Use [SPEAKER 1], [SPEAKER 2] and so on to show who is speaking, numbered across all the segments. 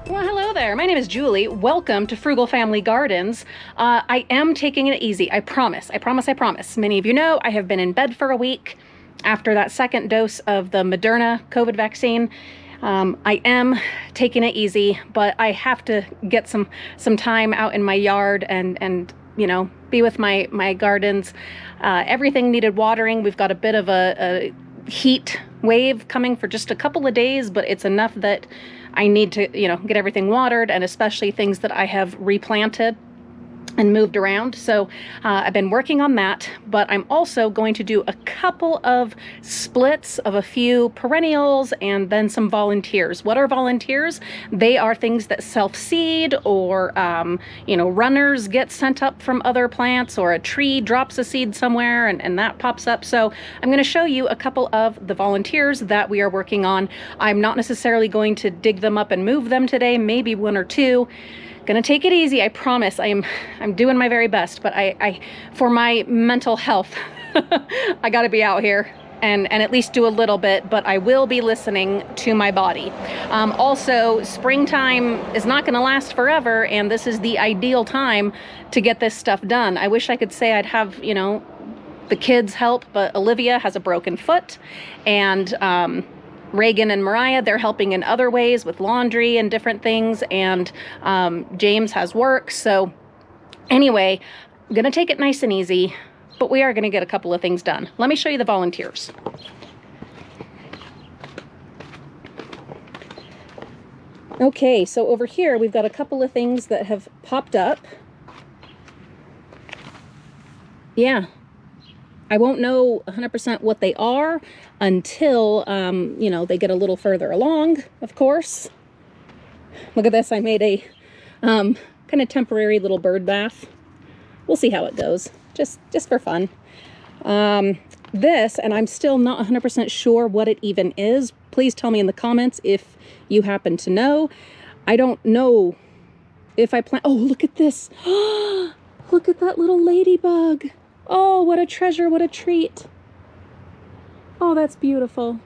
[SPEAKER 1] Well, hello there. My name is Julie. Welcome to Frugal Family Gardens. I am taking it easy. I promise. I promise. I promise. Many of you know I have been in bed for a week after that second dose of the Moderna COVID vaccine. I am taking it easy, but I have to get some time out in my yard and be with my gardens. Everything needed watering. We've got a bit of a heat wave coming for just a couple of days, but it's enough that I need to, get everything watered, and especially things that I have replanted and moved around. So I've been working on that, but I'm also going to do a couple of splits of a few perennials and then some volunteers. What are volunteers? They are things that self-seed, or runners get sent up from other plants, or a tree drops a seed somewhere and that pops up. So I'm going to show you a couple of the volunteers that we are working on. I'm not necessarily going to dig them up and move them today, maybe one or two. Gonna take it easy, I promise. I'm doing my very best, but I for my mental health, I gotta be out here and at least do a little bit, but I will be listening to my body. Also, springtime is not gonna last forever, and this is the ideal time to get this stuff done. I wish I could say I'd have, the kids help, but Olivia has a broken foot, and Reagan and Mariah, they're helping in other ways with laundry and different things, and James has work. So anyway, I'm gonna take it nice and easy, but we are gonna get a couple of things done. Let me show you the volunteers. Okay, so over here we've got a couple of things that have popped up. Yeah, I won't know 100% what they are until, they get a little further along, of course. Look at this. I made a kind of temporary little bird bath. We'll see how it goes, just for fun. This, and I'm still not 100% sure what it even is. Please tell me in the comments if you happen to know. I don't know if I plan. Oh, look at this. Look at that little ladybug. Oh, what a treasure, what a treat. Oh, that's beautiful.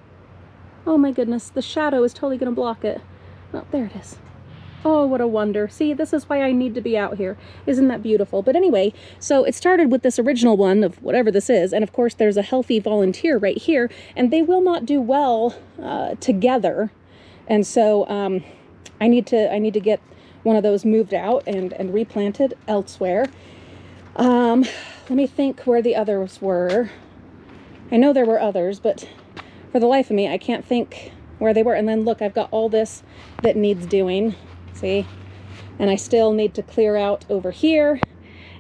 [SPEAKER 1] Oh my goodness, the shadow is totally gonna block it. Oh, there it is. Oh, what a wonder. See, this is why I need to be out here. Isn't that beautiful? But anyway, so it started with this original one of whatever this is, and of course there's a healthy volunteer right here, and they will not do well together. And so I need to get one of those moved out and replanted elsewhere. Let me think where the others were. I know there were others, but for the life of me, I can't think where they were. And then look, I've got all this that needs doing. See? And I still need to clear out over here.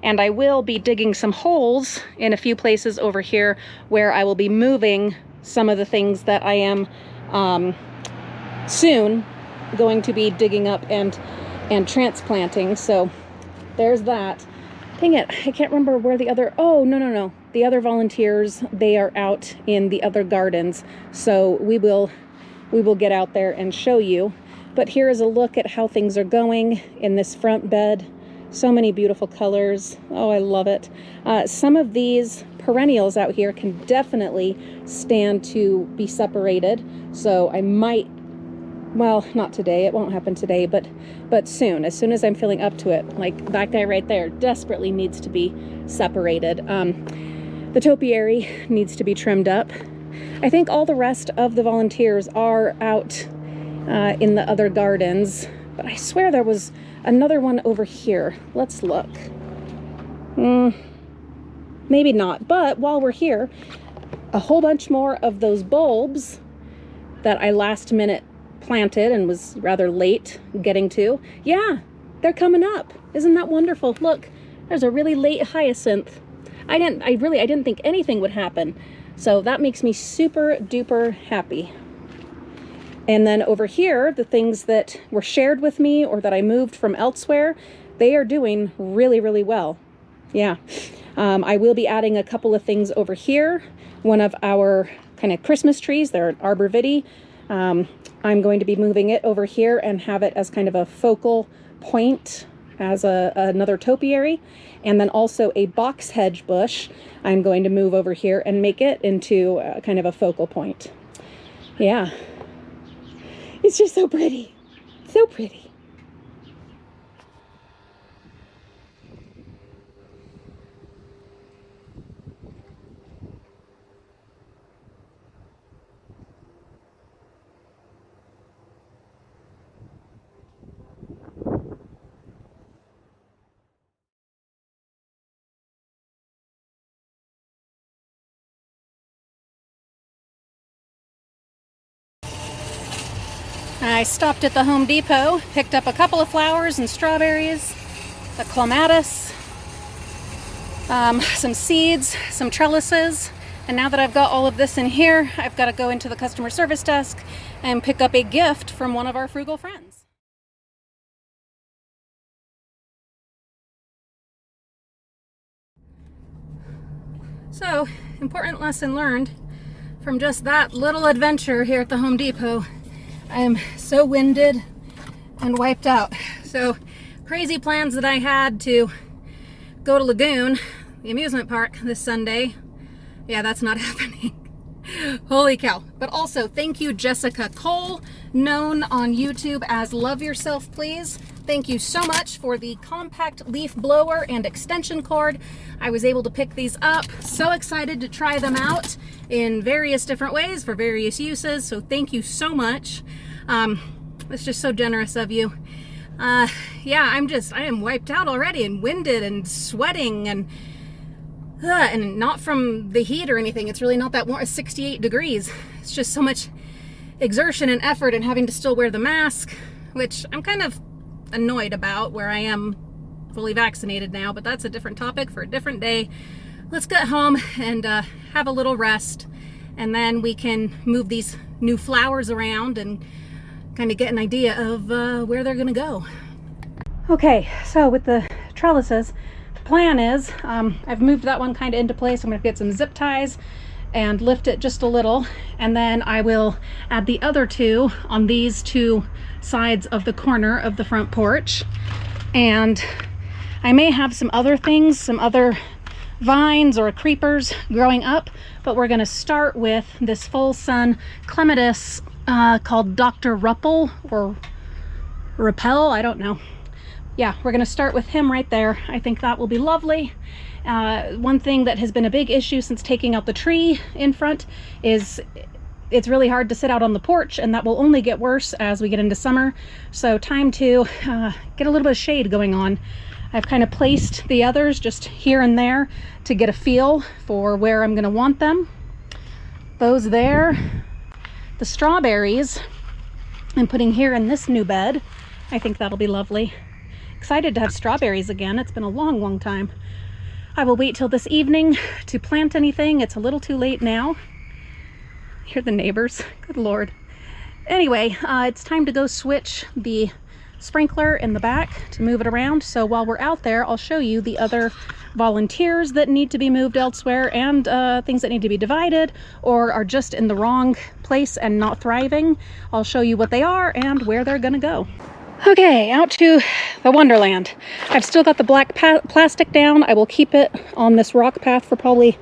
[SPEAKER 1] And I will be digging some holes in a few places over here where I will be moving some of the things that I am soon going to be digging up and transplanting. So there's that. Dang it, I can't remember where the other, oh, no. The other volunteers, they are out in the other gardens. So we will get out there and show you. But here is a look at how things are going in this front bed. So many beautiful colors. Oh, I love it. Some of these perennials out here can definitely stand to be separated. So I might, well, not today, it won't happen today, but soon, as soon as I'm feeling up to it. Like that guy right there desperately needs to be separated. The topiary needs to be trimmed up. I think all the rest of the volunteers are out in the other gardens, but I swear there was another one over here. Let's look. Maybe not, but while we're here, a whole bunch more of those bulbs that I last minute planted and was rather late getting to. Yeah, they're coming up. Isn't that wonderful? Look, there's a really late hyacinth. I didn't think anything would happen. So that makes me super duper happy. And then over here, the things that were shared with me or that I moved from elsewhere, they are doing really, really well. Yeah. I will be adding a couple of things over here. One of our kind of Christmas trees, they're an arborvitae. I'm going to be moving it over here and have it as kind of a focal point as another topiary. And then also a box hedge bush I'm going to move over here and make it into kind of a focal point. Yeah. It's just so pretty. So pretty. I stopped at the Home Depot, picked up a couple of flowers and strawberries, a clematis, some seeds, some trellises, and now that I've got all of this in here, I've got to go into the customer service desk and pick up a gift from one of our frugal friends. So, important lesson learned from just that little adventure here at the Home Depot. I am so winded and wiped out. So, crazy plans that I had to go to Lagoon, the amusement park, this Sunday. Yeah, that's not happening. Holy cow. But also, thank you, Jessica Cole, known on YouTube as Love Yourself Please. Thank you so much for the compact leaf blower and extension cord. I was able to pick these up. So excited to try them out in various different ways for various uses. So thank you so much. It's just so generous of you. Yeah, I am wiped out already and winded and sweating and not from the heat or anything. It's really not that warm. It's 68 degrees. It's just so much exertion and effort and having to still wear the mask, which I'm kind of annoyed about where I am fully vaccinated now, but that's a different topic for a different day. Let's get home and have a little rest, and then we can move these new flowers around and kind of get an idea of where they're gonna go. Okay, so with the trellises, plan is I've moved that one kind of into place. I'm going to get some zip ties and lift it just a little, and then I will add the other two on these two sides of the corner of the front porch. And I may have some other things, some other vines or creepers growing up, but we're going to start with this full sun clematis called Dr. Ruppel or Rappel, I don't know. Yeah, we're going to start with him right there. I think that will be lovely. One thing that has been a big issue since taking out the tree in front is it's really hard to sit out on the porch, and that will only get worse as we get into summer. So time to get a little bit of shade going on. I've kind of placed the others just here and there to get a feel for where I'm going to want them. Those there. The strawberries I'm putting here in this new bed. I think that'll be lovely. Excited to have strawberries again. It's been a long time. I will wait till this evening to plant anything. It's a little too late now. Hear the neighbors. Good Lord. Anyway, it's time to go switch the sprinkler in the back to move it around. So while we're out there, I'll show you the other volunteers that need to be moved elsewhere, and things that need to be divided or are just in the wrong place and not thriving. I'll show you what they are and where they're gonna go. Okay, out to the Wonderland. I've still got the black plastic down. I will keep it on this rock path for probably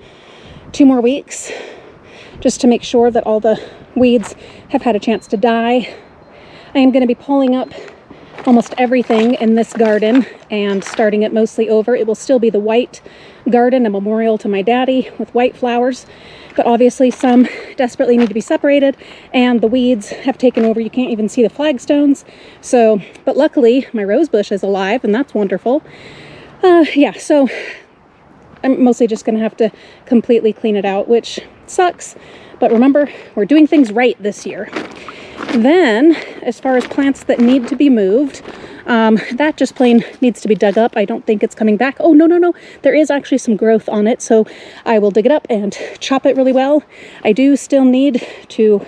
[SPEAKER 1] 2 more weeks, just to make sure that all the weeds have had a chance to die. I am going to be pulling up almost everything in this garden and starting it mostly over. It will still be the white garden, a memorial to my daddy with white flowers, but obviously some desperately need to be separated and the weeds have taken over. You can't even see the flagstones. So, but luckily my rose bush is alive and that's wonderful. Yeah, so I'm mostly just gonna have to completely clean it out, which sucks, but remember, we're doing things right this year. Then, as far as plants that need to be moved, that just plain needs to be dug up. I don't think it's coming back. Oh, no. There is actually some growth on it, so I will dig it up and chop it really well. I do still need to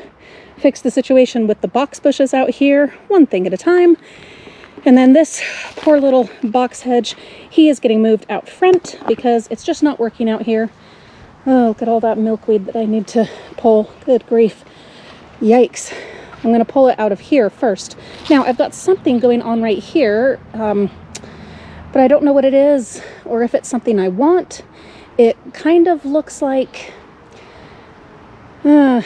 [SPEAKER 1] fix the situation with the box bushes out here, one thing at a time. And then this poor little box hedge, he is getting moved out front because it's just not working out here. Oh, look at all that milkweed that I need to pull. Good grief. Yikes. I'm going to pull it out of here first. Now, I've got something going on right here, but I don't know what it is or if it's something I want. It kind of looks like... I'm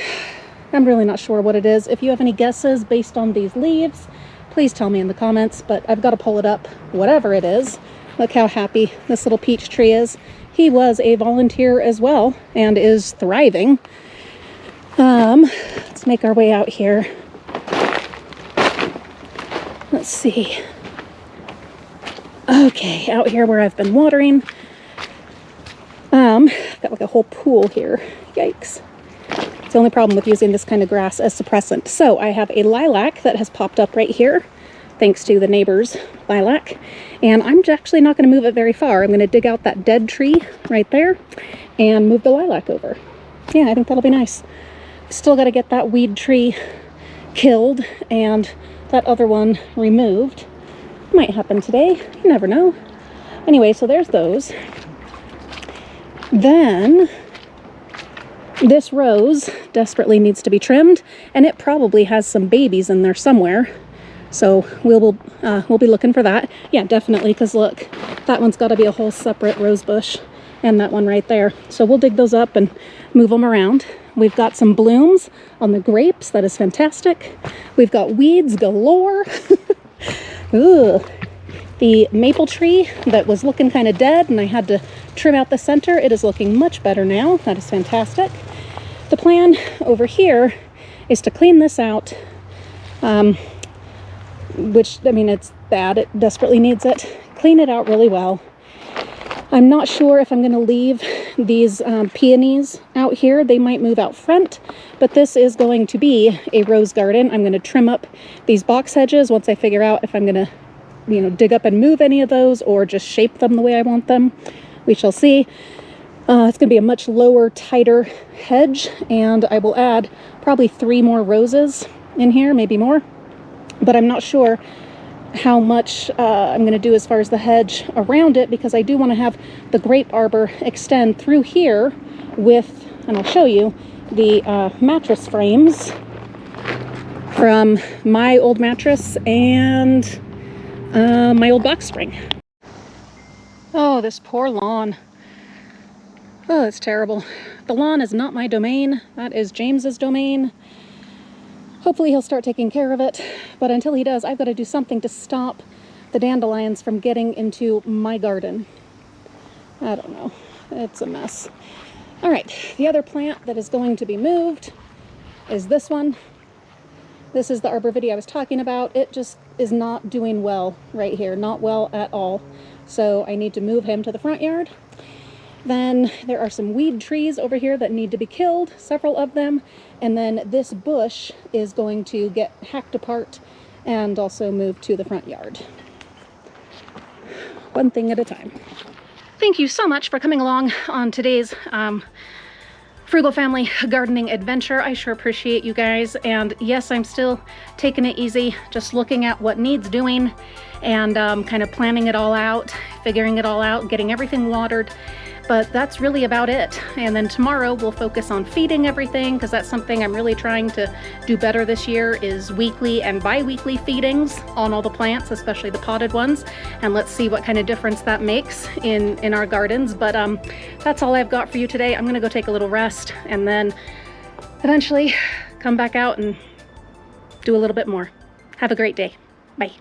[SPEAKER 1] really not sure what it is. If you have any guesses based on these leaves, please tell me in the comments, but I've got to pull it up, whatever it is. Look how happy this little peach tree is. He was a volunteer as well and is thriving. Let's make our way out here. Let's see. Okay, out here where I've been watering. I've got like a whole pool here. Yikes. It's the only problem with using this kind of grass as suppressant. So I have a lilac that has popped up right here, thanks to the neighbor's lilac. And I'm actually not going to move it very far. I'm going to dig out that dead tree right there and move the lilac over. Yeah, I think that'll be nice. Still got to get that weed tree killed and that other one removed. Might happen today. You never know. Anyway, so there's those. Then this rose desperately needs to be trimmed, and it probably has some babies in there somewhere. So we'll be looking for that. Yeah, definitely, because look, that one's got to be a whole separate rose bush, and that one right there. So we'll dig those up and move them around. We've got some blooms on the grapes. That is fantastic. We've got weeds galore. Ugh. The maple tree that was looking kind of dead and I had to trim out the center, it is looking much better now. That is fantastic. The plan over here is to clean this out, which, I mean, it's bad. It desperately needs it. Clean it out really well. I'm not sure if I'm going to leave these peonies out here. They might move out front, but this is going to be a rose garden. I'm going to trim up these box hedges once I figure out if I'm going to, you know, dig up and move any of those or just shape them the way I want them. We shall see. It's going to be a much lower, tighter hedge, and I will add probably 3 more roses in here, maybe more, but I'm not sure how much I'm going to do as far as the hedge around it, because I do want to have the grape arbor extend through here with, and I'll show you, the mattress frames from my old mattress and my old box spring. Oh, this poor lawn. Oh, it's terrible. The lawn is not my domain. That is James's domain. Hopefully he'll start taking care of it, but until he does, I've got to do something to stop the dandelions from getting into my garden. I don't know. It's a mess. All right, the other plant that is going to be moved is this one. This is the arborvitae I was talking about. It just is not doing well right here, not well at all. So I need to move him to the front yard. Then there are some weed trees over here that need to be killed, several of them. And then this bush is going to get hacked apart and also moved to the front yard. One thing at a time. Thank you so much for coming along on today's Frugal Family gardening adventure. I sure appreciate you guys. And yes, I'm still taking it easy, just looking at what needs doing and kind of planning it all out, figuring it all out, getting everything watered. But that's really about it. And then tomorrow we'll focus on feeding everything, because that's something I'm really trying to do better this year, is weekly and bi-weekly feedings on all the plants, especially the potted ones. And let's see what kind of difference that makes in our gardens. But that's all I've got for you today. I'm gonna go take a little rest and then eventually come back out and do a little bit more. Have a great day. Bye.